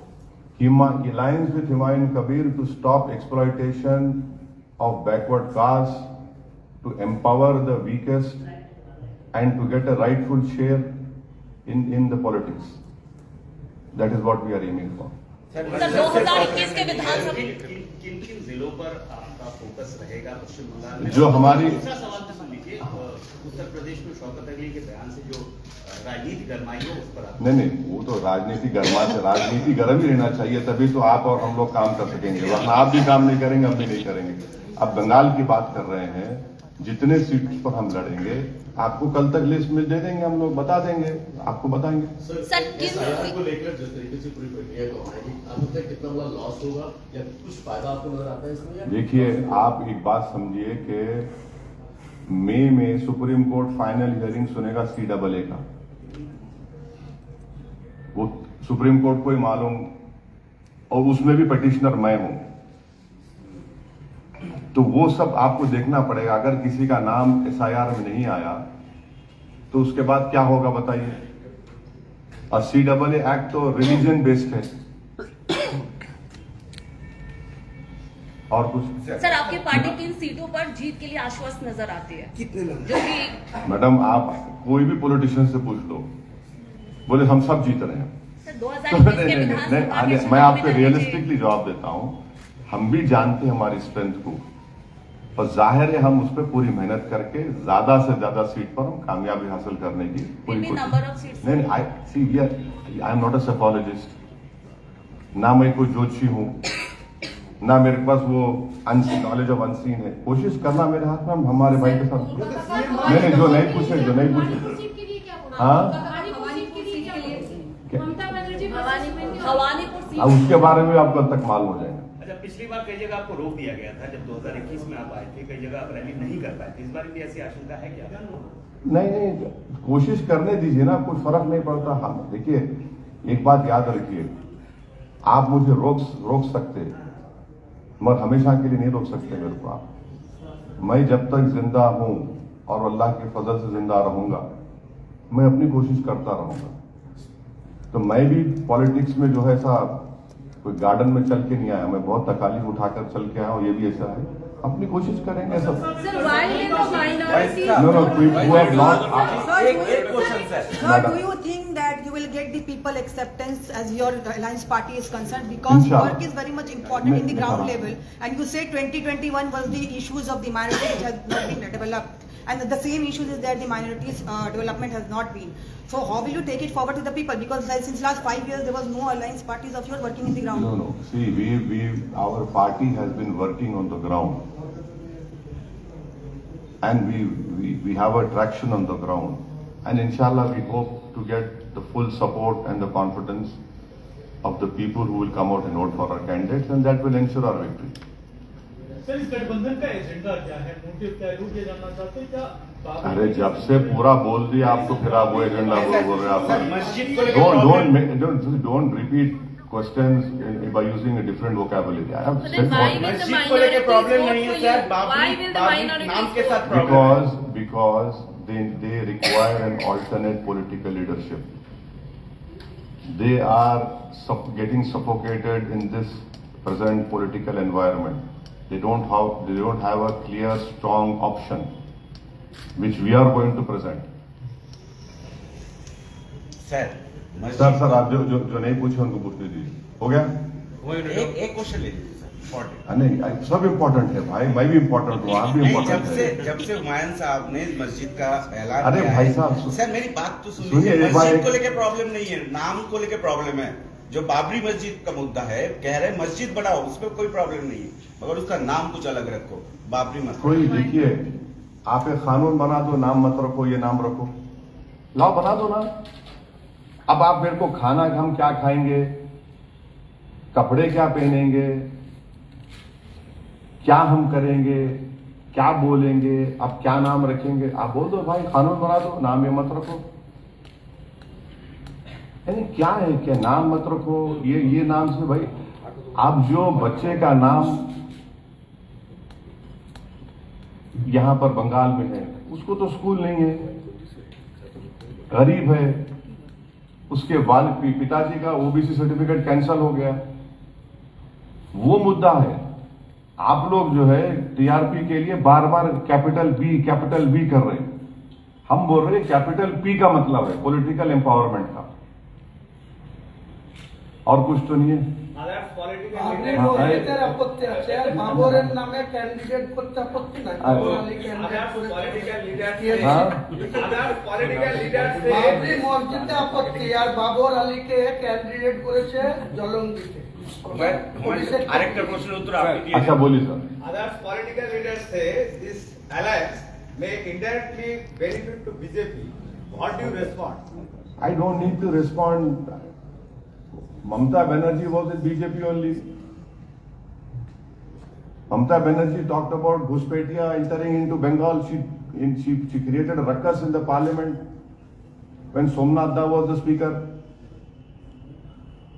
Alliance with Humayun Kabir to stop exploitation of backward castes, to empower the weakest, and to get a rightful share in the politics. That is what we are aiming for. Sir 2021 के विधानसभा किन जिलों पर आपका focus रहेगा पश्चिम बंगाल में? जो हमारी दूसरा सवाल तो सुन लीजिए, उत्तर प्रदेश में शौकत अली के बयान से जो राजनीति गरमाई है उस पर आप... नहीं, वो तो राजनीति गर्म ही रहना चाहिए, तभी तो आप और हम लोग काम कर सकेंगे, वरना आप भी काम नहीं करेंगे, हम भी नहीं करेंगे। अब बंगाल की बात कर रहे हैं, जितने सीट पर हम लड़ेंगे आपको कल तक लिस्ट में दे देंगे, हम लोग बता देंगे, आपको बताएंगे। सर को लेकर जिस तरीके से पूरी प्रक्रिया को आएगी, अब तक कितना बड़ा लॉस होगा या कुछ फायदा आपको नजर आता है इसमें? देखिए, आप एक बात समझिए कि मई में सुप्रीम कोर्ट फाइनल हियरिंग सुनेगा CAA का, वो सुप्रीम कोर्ट को ही मालूम, और उसमें भी पिटिशनर मैं हूं, तो वो सब आपको देखना पड़ेगा। अगर किसी का नाम SIR में नहीं आया तो उसके बाद क्या होगा बताइए? और CAA एक्ट तो रिलीजन बेस्ड है, और कुछ? सर, आपकी पार्टी किन सीटों पर जीत के लिए आश्वस्त नजर आती है? कितने लोग? जो भी मैडम, आप कोई भी पॉलिटिशियन से पूछ लो, बोले हम सब जीत रहे हैं। सर, 2021 के विधानसभा के मैं आपको चुनाव में रियलिस्टिकली जवाब देता हूँ। हम भी जानते हैं हमारी स्ट्रेंथ को, और जाहिर है हम उस पर पूरी मेहनत करके ज्यादा से ज्यादा सीट पर हम कामयाबी हासिल करने की पूरी कोशिश। नहीं, I am not a psephologist, ना मैं कोई ज्योतिषी हूँ, ना मेरे पास वो नॉलेज ऑफ अनसीन है। कोशिश करना मेरे हाथ में, हम हमारे भाई के साथ। नहीं, जो नहीं पूछे हाँ, अब उसके बारे में आपको तक मालूम हो जाएगा। अच्छा, पिछली बार कई जगह आपको रोक दिया गया था जब 2021 में आप आए थे, कई जगह आप रैली नहीं कर पाए थे, इस बार भी ऐसी आशंका है क्या? नहीं, कोशिश करने दीजिए ना, कोई फर्क नहीं पड़ता। हाँ, देखिए एक बात याद रखिए, आप मुझे रोक सकते मगर हमेशा के लिए नहीं रोक सकते मेरे को आप। मैं जब तक जिंदा हूं और अल्लाह के फजल से जिंदा रहूंगा, मैं अपनी कोशिश करता रहूंगा। तो मैं भी पॉलिटिक्स में जो है ऐसा कोई गार्डन में चल के नहीं आया, मैं बहुत तकालीफ उठाकर चल के आया हूँ। ये भी ऐसा है, अपनी कोशिश करेंगे सब। Do you think that you will get the people acceptance as your alliance party is concerned, because work is very much important in the ground level, and you say 2021 was the issues of the minority which has not been developed, and the same issues is that the minorities development has not been. So how will you take it forward to the people? Because since last 5 years there was no alliance parties of yours working in the ground. No. See, our party has been working on the ground, and we have a traction on the ground, and inshallah we hope to get the full support and the confidence of the people who will come out and vote for our candidates, and that will ensure our victory. Sir, इस गठबंधन का agenda क्या है, motive क्या है, लोग ये जानना चाहते हैं क्या? अरे जब से पूरा बोल दिया आप तो फिर आप वो एजेंडा बोल रहे हैं आप। Don't repeat questions by using a different vocabulary. I have said मस्जिद को लेके प्रॉब्लम नहीं है सर, बाबरी नाम के साथ problem. because they require an alternate political leadership. They are getting suffocated in this present political environment. They don't have a clear, strong option, which we are going to present. Sir आप जो नहीं पूछे उनको पूछने दीजिए। हो गया? एक क्वेश्चन ले लीजिए सर। नहीं, सब इम्पोर्टेंट है भाई, मैं भी इम्पोर्टेंट हूँ, आप भी इम्पोर्टेंट है। जब से हुमायूं साहब ने मस्जिद का ऐलान अरे किया भाई है, साहब सर मेरी बात तो सुनिए। मस्जिद को लेके प्रॉब्लम नहीं है, नाम को लेके प्रॉब्लम है। जो बाबरी मस्जिद का मुद्दा है, कह रहे मस्जिद बढ़ाओ, उसमें कोई प्रॉब्लम नहीं है, मगर उसका नाम कुछ अलग रखो। बाबरी मस्जिद कोई देखिए, आप एक कानून बना दो, नाम मत रखो, ये नाम रखो, लाओ बना दो ना। अब आप मेरे को खाना हम क्या खाएंगे, कपड़े क्या पहनेंगे, क्या हम करेंगे, क्या बोलेंगे, अब क्या नाम रखेंगे, आप बोल दो भाई, कानून बना दो, नाम ये मत रखो। यानी क्या है, क्या नाम मत रखो, ये नाम से भाई, आप जो बच्चे का नाम यहां पर बंगाल में है, उसको तो स्कूल नहीं है, गरीब है, उसके पिताजी का ओबीसी सर्टिफिकेट कैंसल हो गया, वो मुद्दा है। आप लोग जो है टीआरपी के लिए बार बार कैपिटल बी कर रहे हैं। हम बोल रहे हैं कैपिटल पी का मतलब है पॉलिटिकल एम्पावरमेंट का, और कुछ तो नहीं है। नामे कैंडिडेट आपत्ति नाही, বাবরি মসজিদে আপত্তি, আর বাবর আলীকে ক্যান্ডিডেট করেছে জলঙ্গিতে। আরেকটা প্রশ্নের উত্তর আপনি দিয়ে अच्छा बोलिए sir. Others political leaders say this alliance may indirectly benefit to BJP. What do you respond? I don't need to respond. Mamata Banerjee was in BJP only. Mamata Banerjee talked about Ghuspetia entering into Bengal. She created a ruckus in the parliament when Somnath Da was the speaker.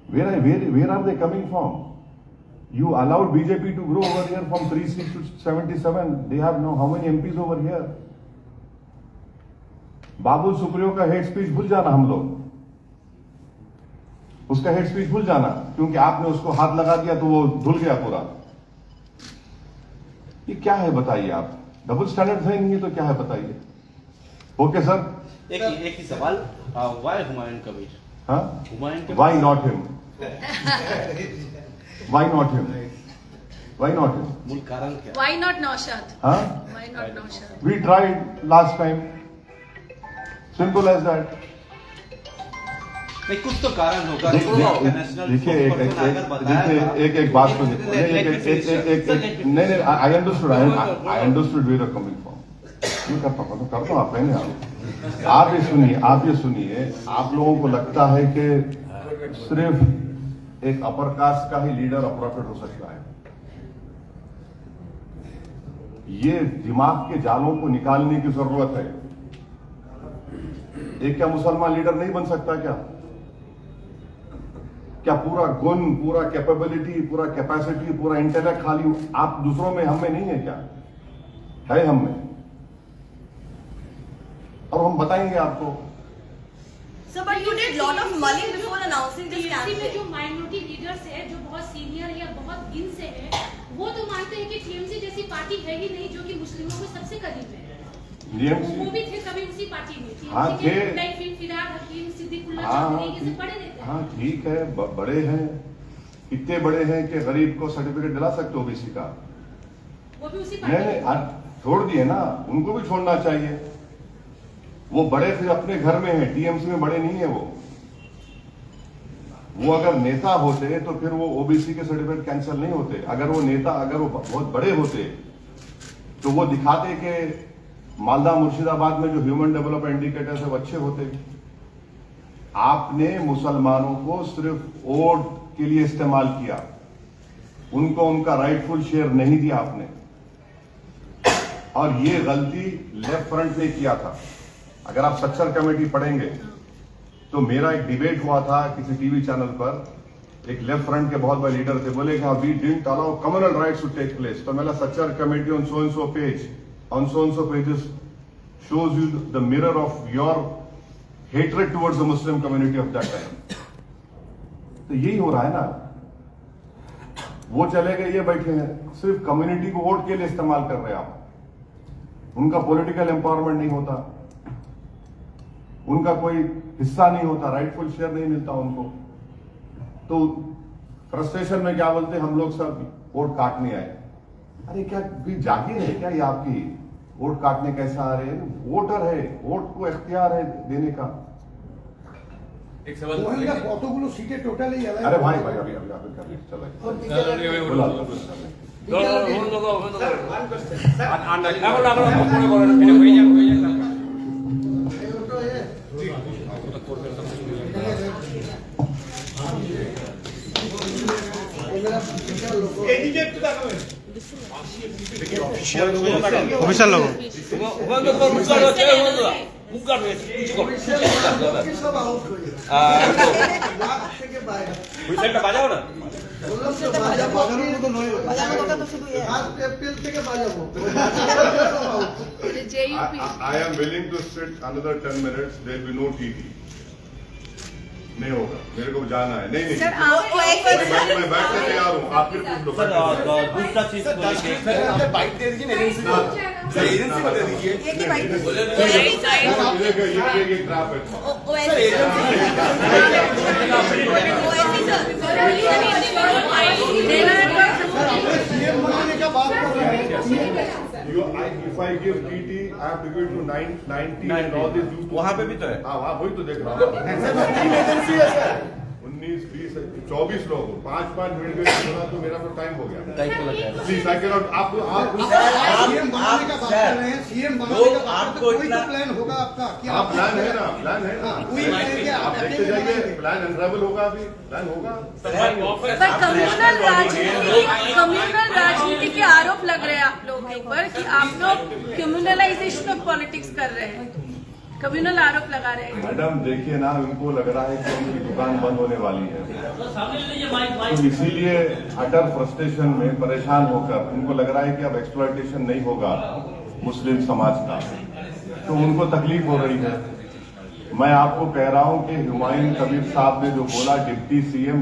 Where are they coming from? You allowed BJP to grow over here from 3 seats to 77. They have now how many MPs over here? Babul Supriyo का head speech भूल जाना, हम लोग उसका head speech भूल जाना, क्योंकि आपने उसको हाथ लगा दिया तो वो धुल गया पूरा। ये क्या है बताइए आप? डबल स्टैंडर्ड है नहीं है तो क्या है बताइए? ओके सर, एक ही सवाल, व्हाई हुमायूं कबीर? हाँ, Humayun Kabir, why not him? Why not him? Why not him? मूल कारण क्या? Why not Naushad? हाँ, Why not Naushad? we tried last time, simple as that. नहीं, कुछ तो कारण होगा। देखिए एक बात सुनिए, नहीं, I understood where you coming from. नहीं कर पापा तो कर दो आप, पहले आप ये सुनिए, आप लोगों को लगता है कि सिर्फ एक अपर कास्ट का ही लीडर अप्रोप्रिएट हो सकता है। ये दिमाग के जालों को निकालने की जरूरत है। एक क्या मुसलमान लीडर नहीं बन सकता क्या पूरा गुण, पूरा कैपेबिलिटी, पूरा कैपेसिटी, पूरा इंटेलेक्ट खाली आप दूसरों में, हम में नहीं है क्या? है हम में, और हम बताएंगे आपको। So, but you did lot of mulling before announcing this campaign. में जो माइनॉरिटी लीडर्स है, जो बहुत सीनियर या बहुत दिन से है, वो तो मानते हैं कि टीएमसी जैसी पार्टी है ही नहीं जो कि मुस्लिमों को सबसे करीब है। वो भी थे कभी उसी पार्टी में। हाँ थे, फिराद हकीम, सिद्दीकुल्लाह चौधरी, ये सब बड़े नेता हैं। हाँ ठीक है, बड़े हैं, इतने बड़े हैं कि गरीब को सर्टिफिकेट दिला सकते हो ओबीसी का। वो भी उसी पार्टी नहीं, छोड़ दिए ना, उनको भी छोड़ना चाहिए। वो बड़े थे अपने घर में हैं, टीएमसी में बड़े नहीं है वो अगर नेता होते तो फिर वो ओबीसी के सर्टिफिकेट कैंसिल नहीं होते। अगर वो नेता, अगर वो बहुत बड़े होते तो वो दिखाते कि मालदा मुर्शिदाबाद में जो ह्यूमन डेवलपमेंट इंडिकेटर्स है वो अच्छे होते। आपने मुसलमानों को सिर्फ वोट के लिए इस्तेमाल किया, उनको उनका राइटफुल शेयर नहीं दिया आपने, और ये गलती लेफ्ट फ्रंट ने किया था। अगर आप स्ट्रक्चर कमेटी पढ़ेंगे तो मेरा एक डिबेट हुआ था किसी टीवी चैनल पर, एक लेफ्ट फ्रंट के बहुत बड़े लीडर थे, बोले कि we didn't allow communal riots to take place. तो मेरा structure committee on so and so page, on so and so pages shows you the mirror of your hatred towards the Muslim community of that time. तो यही हो रहा है ना, वो चले गए, ये बैठे हैं, सिर्फ कम्युनिटी को वोट के लिए इस्तेमाल कर रहे हैं आप। उनका पॉलिटिकल एम्पावरमेंट नहीं होता, उनका कोई हिस्सा नहीं होता, राइटफुल शेयर नहीं मिलता उनको। तो फ्रस्ट्रेशन में क्या बोलते, हम लोग सब वोट काटने आए। अरे क्या भी जागीर है क्या ये आपकी? वोट काटने कैसा आ रहे हैं? वोटर है, वोट को इख्तियार है देने का। एक सवाल, কতগুলো সিটে টোটালি अरे भाई अभी ऑफिशियल लोगो বাজাও না, এপ্রিল থেকে বাজাবো। I am willing to sit another 10 minutes. There will be no TV. नहीं होगा, मेरे को जाना है। नहीं सर, मैं बैठने तैयार हूँ, आप फिर पूछ लो। सर दूसरा चीज को लेके सर बाइट दे दीजिए एजेंसी को, एजेंसी को दे दीजिए। ये ट्रैप है If I give TT, I have to give to 90 and all this. वहाँ पे भी तो है। हाँ, वहाँ वही तो देख रहा हूँ। 19, 20, 24 लोग, 5-5 मिनट में होना तो मेरा तो टाइम हो गया। प्लीज आई कैनॉट, आप सीएम बनाने का बात कर रहे हैं, सीएम बनाने का बात, कोई तो प्लान होगा आपका? क्या प्लान है ना? प्लान है ना? आप देखते जाइए, प्लान अनरेबल होगा, अभी प्लान होगा। पर कम्युनल राजनीति के आरोप लग रहे हैं आप लोगों के ऊपर कि आप लोग कम्युनलाइजेशन ऑफ पॉलिटिक्स कर रहे हैं, कम्युनल आरोप लगा रहे हैं। मैडम देखिए ना, उनको लग रहा है कि उनकी दुकान बंद होने वाली है, तो इसीलिए अटर फ्रस्ट्रेशन में परेशान होकर उनको लग रहा है कि अब एक्सप्लॉयटेशन नहीं होगा मुस्लिम समाज का, तो उनको तकलीफ हो रही है। मैं आपको कह रहा हूं कि हुमायूं कबीर साहब ने जो बोला डिप्टी सीएम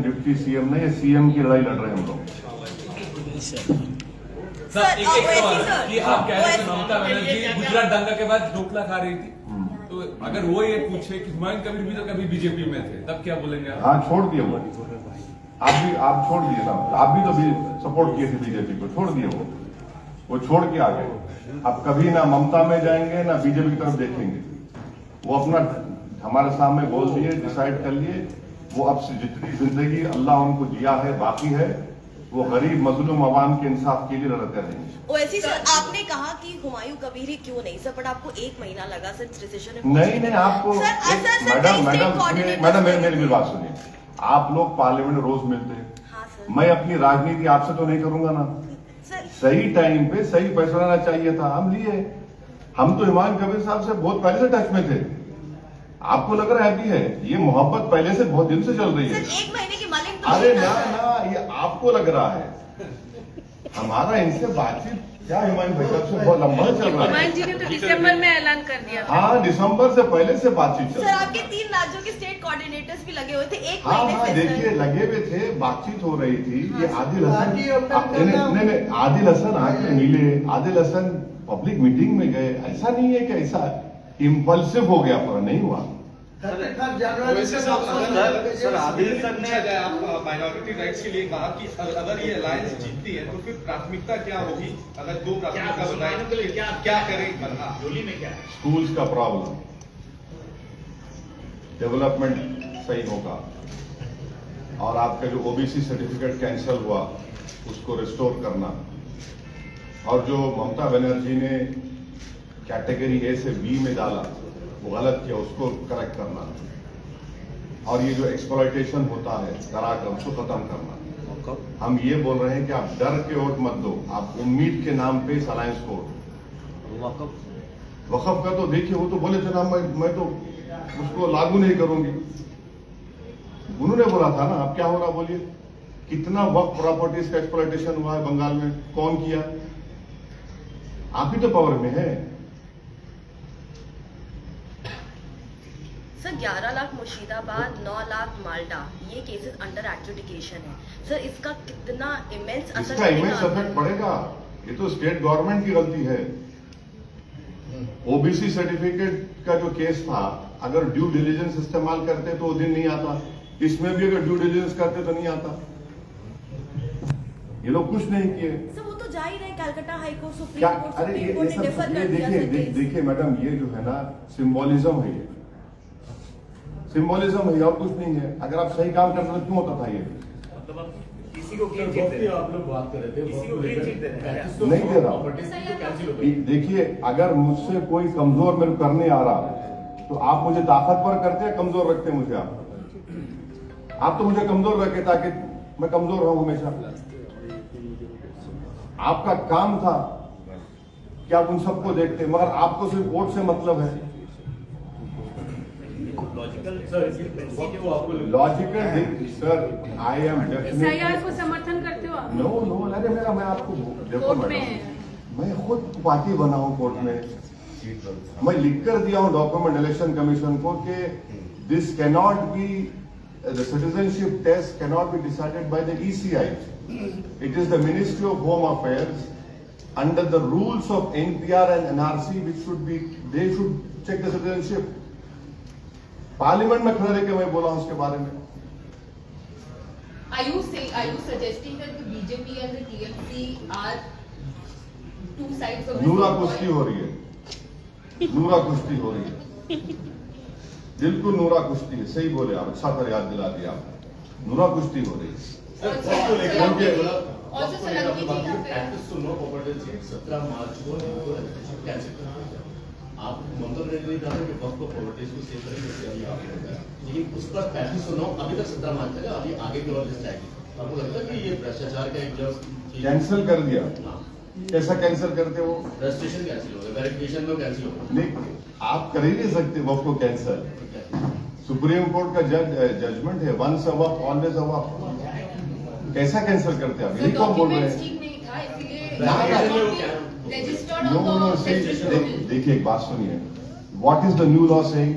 नहीं, सीएम की लड़ाई लड़ रहे हैं हम लोग। सर एक सवाल कि आप कह रहे थे ममता बनर्जी गुजरात दंगा के बाद ढोकला खा रही थी, तो अगर वो ये पूछे कि हुमायूं कबीर भी तो कभी बीजेपी में थे, तब क्या बोलेंगे आप? हाँ, छोड़ दिए वो, आप छोड़ दिए ना, आप भी तो सपोर्ट किए थे बीजेपी को, छोड़ दिए वो छोड़ के आ गए। अब कभी ना ममता में जाएंगे ना बीजेपी की तरफ देखेंगे। वो अपना हमारे सामने बोल दिए, डिसाइड कर लिए, वो अब से जितनी जिंदगी अल्लाह उनको दिया है बाकी है, वो गरीब मजलूम अवाम के इंसाफ के लिए लड़ते रहेंगे। ओवैसी सर, आपने कहा कि हुमायूं कबीर ही क्यों नहीं सर, बट आपको 1 महीना लगा सर डिसीजन नहीं आपको मैडम मेरी बात सुनिए, आप लोग पार्लियामेंट में रोज मिलते हैं, मैं अपनी राजनीति आपसे तो नहीं करूंगा ना, सही टाइम पे सही फैसला लेना चाहिए था, हम लिए। हम तो हुमायूं कबीर साहब से बहुत पहले से टच में थे, आपको लग रहा है अभी है, ये मोहब्बत पहले से बहुत दिन से चल रही है। 1 महीने की मालिक अरे ना ये आपको लग रहा है, हमारा इनसे बातचीत क्या हुमायूं भाई साहब से बहुत लंबा चल रहा है। हुमायूं जी ने तो दिसंबर में ऐलान कर दिया। हाँ, दिसंबर से पहले से बातचीत चल सर, आपके 3 राज्यों के स्टेट कोऑर्डिनेटर्स भी लगे हुए थे 1 महीने हाँ, से। देखिए लगे हुए थे, बातचीत हो रही थी। ये आदिल हसन नहीं आदिल हसन आके मिले, आदिल हसन पब्लिक मीटिंग में गए, ऐसा नहीं है कि ऐसा इम्पल्सिव हो गया, पर नहीं हुआ। सर आदिल सर ने आप माइनॉरिटी राइट्स के लिए कहा कि अगर ये अलायंस जीतती है तो फिर प्राथमिकता क्या होगी, अगर 2 प्राथमिकता बताएं क्या करें जोली में क्या है? स्कूल्स का प्रॉब्लम, डेवलपमेंट सही होगा, और आपका जो ओबीसी सर्टिफिकेट कैंसिल हुआ उसको रिस्टोर करना, और जो ममता बनर्जी ने कैटेगरी ए से बी में डाला वो गलत किया, उसको करेक्ट करना, और ये जो एक्सप्लॉयटेशन होता है करा कर उसको खत्म करना। हम ये बोल रहे हैं कि आप डर के वोट मत दो, आप उम्मीद के नाम पे इस अलायंस को वक़्फ़ का तो देखिए, वो तो बोले थे ना मैं तो उसको लागू नहीं करूंगी, उन्होंने बोला था ना। अब क्या हो रहा बोलिए, कितना वक्फ प्रॉपर्टीज का एक्सप्लॉयटेशन हुआ है बंगाल में, कौन किया? आप ही तो पावर में है। सर 11 लाख मुर्शिदाबाद, 9 लाख माल्टा, ये केसेस अंडर एडजुडिकेशन है सर, इसका कितना इमेंस असर इसका इमेंस इफेक्ट पड़ेगा, ये तो स्टेट गवर्नमेंट की गलती है। ओबीसी सर्टिफिकेट का जो केस था, अगर ड्यू डिलीजेंस इस्तेमाल करते तो वो दिन नहीं आता, इसमें भी अगर ड्यू डिलीजेंस करते तो नहीं आता। ये लोग कुछ नहीं किए सर, वो तो जा ही रहे, Calcutta high court, supreme court, supreme court ने डिफर कर दिया। देखिए मैडम, ये जो है ना सिंबोलिज्म है, ये सिंबोलिज्म है और कुछ नहीं है। अगर आप सही काम करते तो क्यों होता था ये? किसी को क्लीन चिट दे रहे हैं, आप लोग बात कर रहे थे, किसी को क्लीन चिट दे रहे हैं, नहीं दे रहा। देखिए, अगर मुझसे कोई कमजोर मेरे करने आ रहा तो आप मुझे ताकतवर करते हैं, कमजोर रखते मुझे? आप तो मुझे कमजोर रखे ताकि मैं कमजोर रहूं हमेशा। आपका काम था कि आप उन सबको देखते, मगर आपको सिर्फ वोट से मतलब है। Logical sir, I am SIR को समर्थन करते हो आप? नो, अरे मेरा, मैं आपको देखो मैडम, मैं खुद पार्टी बना हूं कोर्ट में, मैं लिख कर दिया हूं डॉक्यूमेंट इलेक्शन कमीशन को कि this cannot be, the citizenship test cannot be decided by the ECI, it is the ministry of home affairs under the rules of NPR and NRC, which should be, they should check the citizenship। Parliament में खड़े रहकर मैं बोला हूं उसके बारे में। Are you suggesting that the BJP and the TMC are two sides of the नूरा same कुश्ती coin? हो रही है, नूरा कुश्ती हो रही है, बिल्कुल नूरा कुश्ती है, सही बोले आप, अच्छा कर याद दिला दिया आप, नूरा कुश्ती हो रही है। आप ममता बनर्जी ने कहा कि वक्त को पॉलिटिक्स को सेव करेंगे, लेकिन उस पर 3509 अभी तक 17 मार्च तक, अभी आगे की और लिस्ट आएगी। आपको लगता है कि ये भ्रष्टाचार का एक जब कैंसिल कर दिया? कैसा कैंसिल करते हो? रजिस्ट्रेशन कैंसिल हो गया, वेरिफिकेशन में कैंसिल हो गया। नहीं, आप कर ही नहीं सकते वक्त को कैंसिल। सुप्रीम कोर्ट का जजमेंट है, वंस अ वक्त ऑलवेज अ वक्त। कैसा कैंसिल करते हैं आप? यही तो बोल रहे हैं। देखिए एक बात सुनिए, what is the new law saying?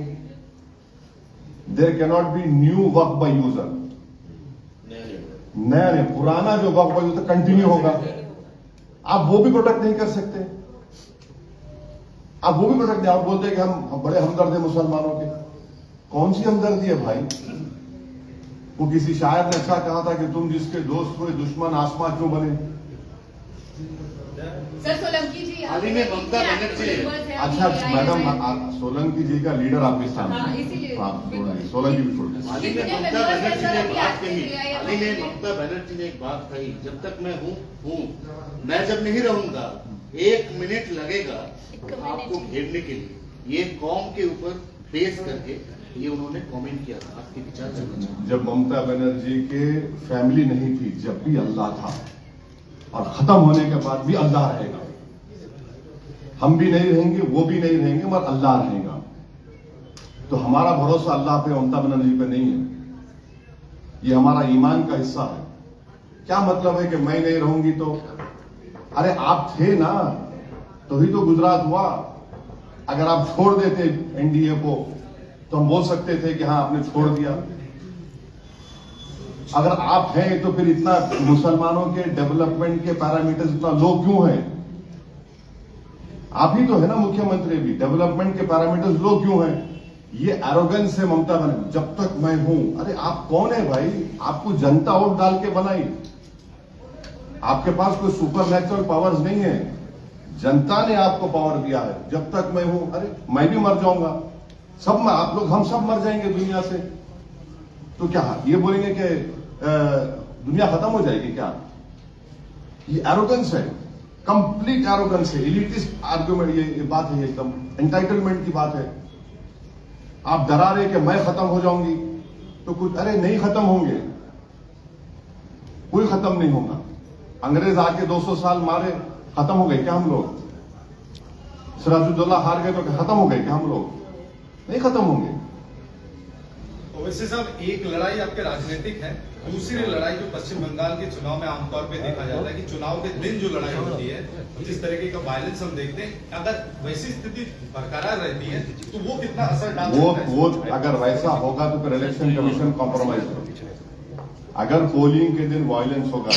There cannot be new work by user. नया नहीं, पुराना जो वर्क बाय यूजर कंटिन्यू होगा। आप वो भी प्रोटेक्ट नहीं कर सकते। आप वो भी प्रोटेक्ट नहीं, आप बोलते हैं कि हम बड़े हमदर्द हैं मुसलमानों के। कौन सी हमदर्दी है भाई? वो किसी शायर ने अच्छा कहा था कि तुम जिसके दोस्त हुए दुश्मन आसमां क्यों बने। सर सोलंकी जी हाल ही में ममता बनर्जी, अच्छा मैडम सोलंकी जी का लीडर आपके सामने, हाँ सोलंकी भी छोड़ हाल ही में ममता बनर्जी ने एक बात कही, हाल ही में ममता बनर्जी ने एक बात कही, जब तक मैं हूँ मैं जब नहीं रहूंगा 1 मिनट लगेगा आपको घेरने के लिए। ये कौम के ऊपर बेस करके ये उन्होंने कमेंट किया था। आपके विचार से जब ममता बनर्जी के फैमिली नहीं थी, जब भी अल्लाह था, और खत्म होने के बाद भी अल्लाह रहेगा। हम भी नहीं रहेंगे, वो भी नहीं रहेंगे, मगर अल्लाह रहेगा। तो हमारा भरोसा अल्लाह पे, ममता बनर्जी पे नहीं है। ये हमारा ईमान का हिस्सा है। क्या मतलब है कि मैं नहीं रहूंगी तो? अरे आप थे ना, तो ही तो गुजरात हुआ। अगर आप छोड़ देते एनडीए को तो हम बोल सकते थे कि हाँ आपने छोड़ दिया। अगर आप हैं तो फिर इतना मुसलमानों के डेवलपमेंट के पैरामीटर्स इतना लो क्यों है? आप ही तो है ना मुख्यमंत्री भी, डेवलपमेंट के पैरामीटर्स लो क्यों हैं? ये एरोगेंस है ममता बनर्जी। जब तक मैं हूं, अरे आप कौन है भाई? आपको जनता वोट डाल के बनाई। आपके पास कोई सुपर नेचुरल पावर्स नहीं है, जनता ने आपको पावर दिया है। जब तक मैं हूं, अरे मैं भी मर जाऊंगा, सब आप लोग, हम सब मर जाएंगे दुनिया से। तो क्या ये बोलेंगे कि दुनिया खत्म हो जाएगी क्या? ये एरोगेंस है, कंप्लीट एरोगेंस है, एलिटिस्ट आर्गुमेंट। ये बात है, एकदम एंटाइटलमेंट की बात है। आप डरा रहे कि मैं खत्म हो जाऊंगी तो कुछ, अरे नहीं खत्म होंगे, कोई खत्म नहीं होगा। अंग्रेज आके 200 साल मारे, खत्म हो गए क्या हम लोग? सिराजुद्दौला हार गए तो खत्म हो गए क्या हम लोग? नहीं खत्म होंगे। ओवैसी साहब, एक लड़ाई आपके राजनीतिक है, दूसरी लड़ाई जो पश्चिम बंगाल के चुनाव में आमतौर पे देखा जाता है कि चुनाव के दिन जो लड़ाई होती है, जिस तरीके का वायलेंस हम देखते हैं, अगर वैसी स्थिति बरकरार रहती है तो वो कितना असर डाल सकता है? वो अगर वैसा होगा तो फिर इलेक्शन कमीशन कॉम्प्रोमाइज होगा। अगर पोलिंग के दिन वायलेंस होगा,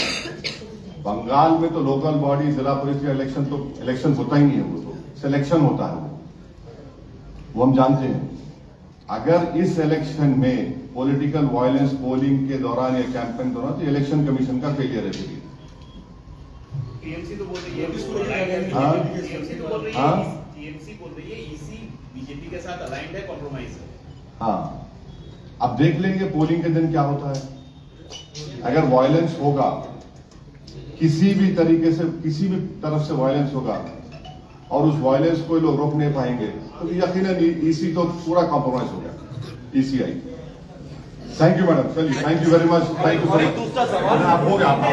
बंगाल में तो लोकल बॉडी, जिला परिषद इलेक्शन तो इलेक्शन होता ही नहीं है, वो तो सिलेक्शन होता है, वो हम जानते हैं। अगर इस इलेक्शन में पॉलिटिकल वायलेंस पोलिंग के दौरान या कैंपेन दौरान, तो इलेक्शन कमीशन का फेलियर है। टीएमसी तो बोल रही है, टीएमसी बोल रही है ईसी बीजेपी के साथ अलाइंड है, कॉम्प्रोमाइज है। हाँ, अब देख लेंगे पोलिंग के दिन क्या होता है। अगर वायलेंस होगा, किसी भी तरीके से, किसी भी तरफ से वायलेंस होगा और उस वायलेंस को लोग रोक नहीं पाएंगे, तो यकीनन ईसी तो पूरा कॉम्प्रोमाइज हो गया, ईसीआई। थैंक यू मैडम, चलिए, thank you very much, thank you so much. हो गया।